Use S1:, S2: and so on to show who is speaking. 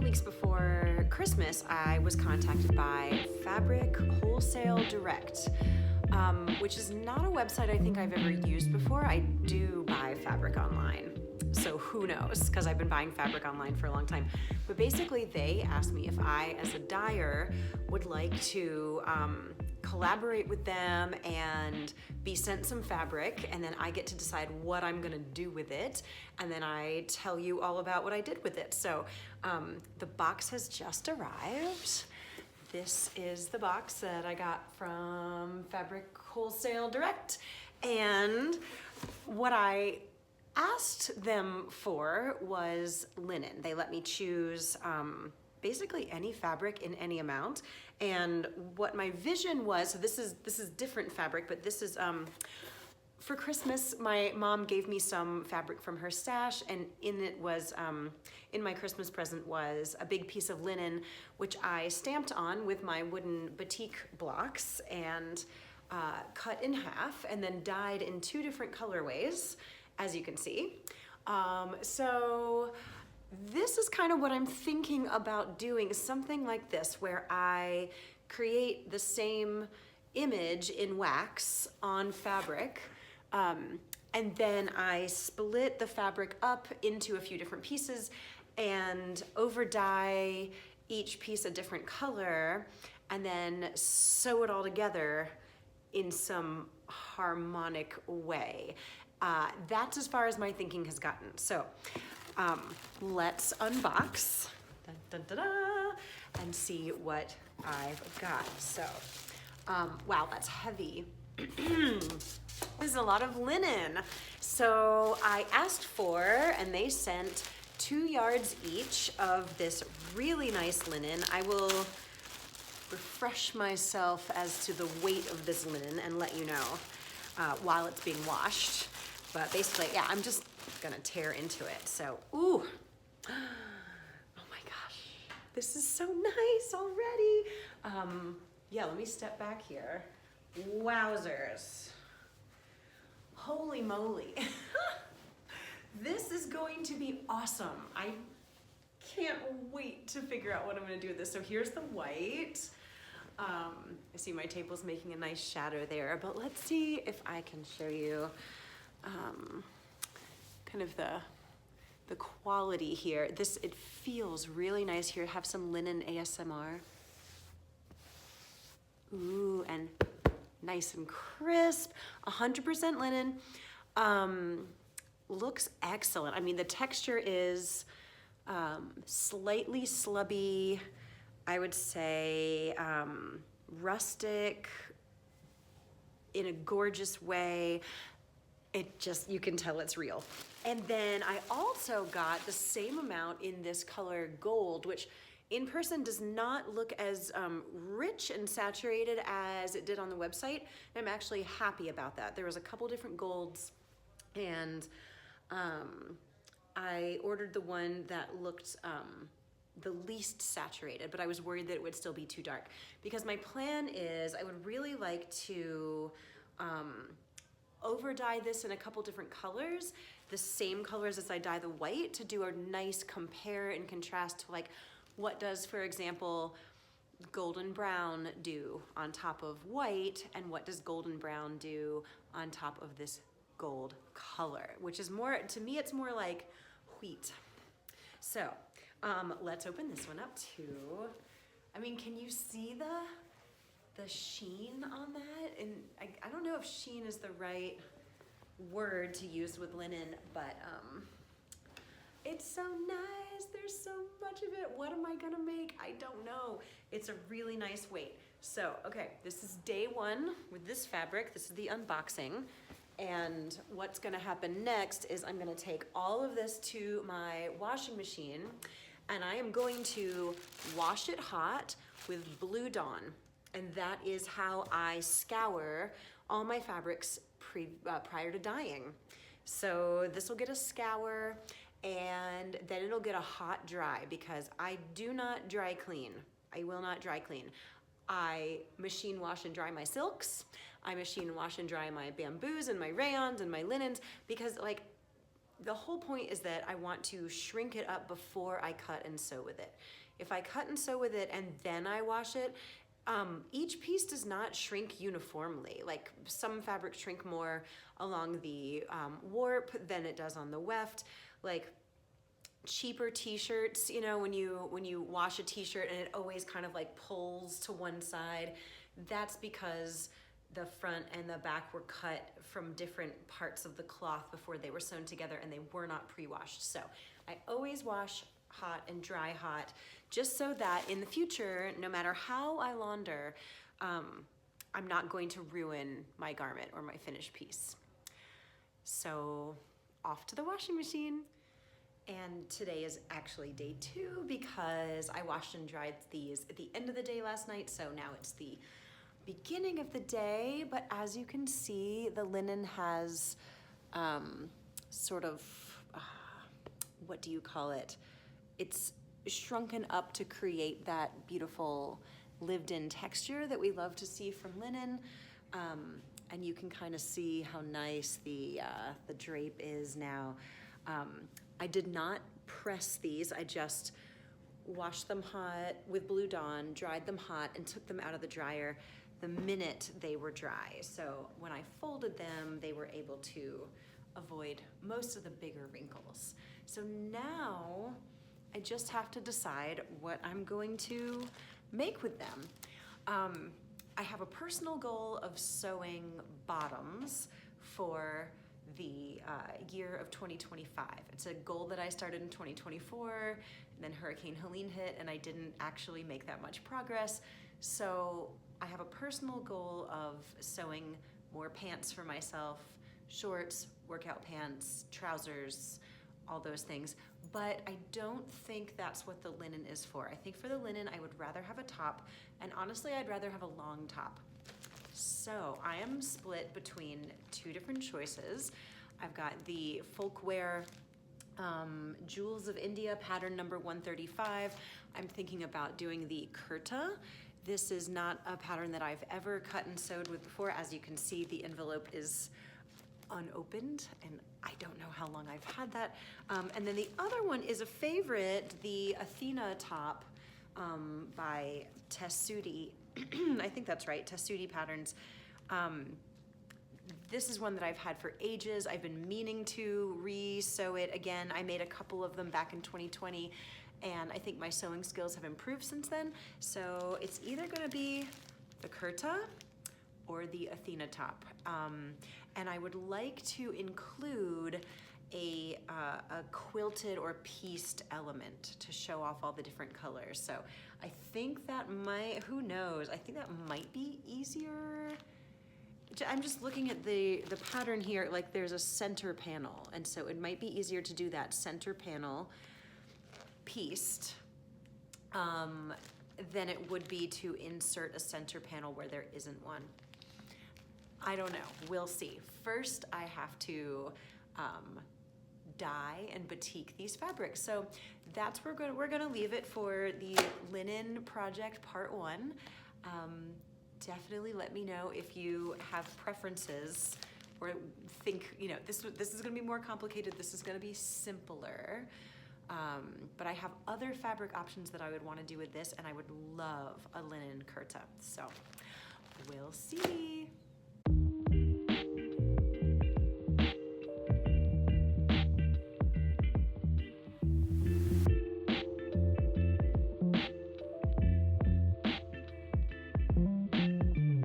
S1: weeks before Christmas, I was contacted by Fabric Wholesale Direct, which is not a website I think I've ever used before. I do buy fabric online, so who knows, because I've been buying fabric online for a long time. But basically they asked me if I, as a dyer, would like to collaborate with them and be sent some fabric, and then I get to decide what I'm gonna do with it, and then I tell you all about what I did with it. So the box has just arrived. This is the box that I got from Fabric Wholesale Direct, and what I asked them for was linen. They let me choose basically any fabric in any amount, and what my vision was, so this is different fabric, but this is for Christmas my mom gave me some fabric from her stash, and in it was in my Christmas present was a big piece of linen which I stamped on with my wooden batik blocks and cut in half and then dyed in 2 different colorways, as you can see. So this is kind of what I'm thinking about doing, something like this, where I create the same image in wax on fabric, and then I split the fabric up into a few different pieces and over dye each piece a different color, and then sew it all together in some harmonic way. That's as far as my thinking has gotten. So let's unbox and see what I've got. So, wow, that's heavy. This is a lot of linen. So I asked for, and they sent 2 yards each of this really nice linen. I will refresh myself as to the weight of this linen and let you know while it's being washed. But basically, yeah, I'm just gonna tear into it. So, ooh, oh my gosh, this is so nice already. Yeah, let me step back here. Wowzers. Holy moly. This is going to be awesome. I can't wait to figure out what I'm gonna do with this. So here's the white. I see my table's making a nice shadow there, but let's see if I can show you kind of the quality here. It feels really nice here. Have some linen ASMR. Ooh, and nice and crisp, 100% linen. Looks excellent. I mean, the texture is slightly slubby, I would say rustic in a gorgeous way. It just, you can tell it's real. And then I also got the same amount in this color gold, which in person does not look as rich and saturated as it did on the website. And I'm actually happy about that. There was a couple different golds, and I ordered the one that looked the least saturated, but I was worried that it would still be too dark, because my plan is I would really like to over dye this in a couple different colors, the same colors as I dye the white, to do a nice compare and contrast to, like, what does, for example, golden brown do on top of white, and what does golden brown do on top of this gold color, which is more, to me, it's more like wheat. So let's open this one up too. I mean, can you see the sheen on that? And I don't know if sheen is the right word to use with linen, but it's so nice. There's so much of it. What am I gonna make? I don't know. It's a really nice weight. So, okay, this is day 1 with this fabric. This is the unboxing. And what's gonna happen next is I'm gonna take all of this to my washing machine, and I am going to wash it hot with Blue Dawn. And that is how I scour all my fabrics prior to dyeing. So this will get a scour, and then it'll get a hot dry, because I do not dry clean. I will not dry clean. I machine wash and dry my silks. I machine wash and dry my bamboos and my rayons and my linens, because, like, the whole point is that I want to shrink it up before I cut and sew with it. If I cut and sew with it and then I wash it, each piece does not shrink uniformly. Like some fabrics shrink more along the warp than it does on the weft. Like cheaper t-shirts, you know, when you wash a t-shirt and it always kind of like pulls to one side, that's because the front and the back were cut from different parts of the cloth before they were sewn together and they were not pre-washed. So I always wash hot and dry hot, just so that in the future, no matter how I launder, I'm not going to ruin my garment or my finished piece. So off to the washing machine. And today is actually day 2 because I washed and dried these at the end of the day last night, so now it's the beginning of the day. But as you can see, the linen has sort of, what do you call it? It's shrunken up to create that beautiful lived-in texture that we love to see from linen. And you can kind of see how nice the drape is now. I did not press these. I just washed them hot with Blue Dawn, dried them hot, and took them out of the dryer the minute they were dry. So when I folded them, they were able to avoid most of the bigger wrinkles. So now I just have to decide what I'm going to make with them. I have a personal goal of sewing bottoms for the year of 2025. It's a goal that I started in 2024, and then Hurricane Helene hit and I didn't actually make that much progress. So I have a personal goal of sewing more pants for myself, shorts, workout pants, trousers, all those things. But I don't think that's what the linen is for. I think for the linen, I would rather have a top, and honestly, I'd rather have a long top. So I am split between 2 different choices. I've got the Folkwear Jewels of India pattern number 135. I'm thinking about doing the kurta. This is not a pattern that I've ever cut and sewed with before. As you can see, the envelope is unopened, and I don't know how long I've had that. And then the other one is a favorite, the Athena top by Tessuti. I think that's right, Tessuti Patterns. This is one that I've had for ages. I've been meaning to re-sew it again. I made a couple of them back in 2020, and I think my sewing skills have improved since then. So it's either gonna be the kurta or the Athena top. And I would like to include a quilted or pieced element to show off all the different colors. So I think that might, who knows, I think that might be easier. I'm just looking at the pattern here, like there's a center panel, and so it might be easier to do that center panel pieced than it would be to insert a center panel where there isn't one. I don't know, we'll see. First, I have to dye and batik these fabrics. So that's where we're gonna leave it for the linen project part 1. Definitely let me know if you have preferences or think, you know, this is gonna be more complicated, this is gonna be simpler. But I have other fabric options that I would wanna do with this, and I would love a linen kurta. So we'll see.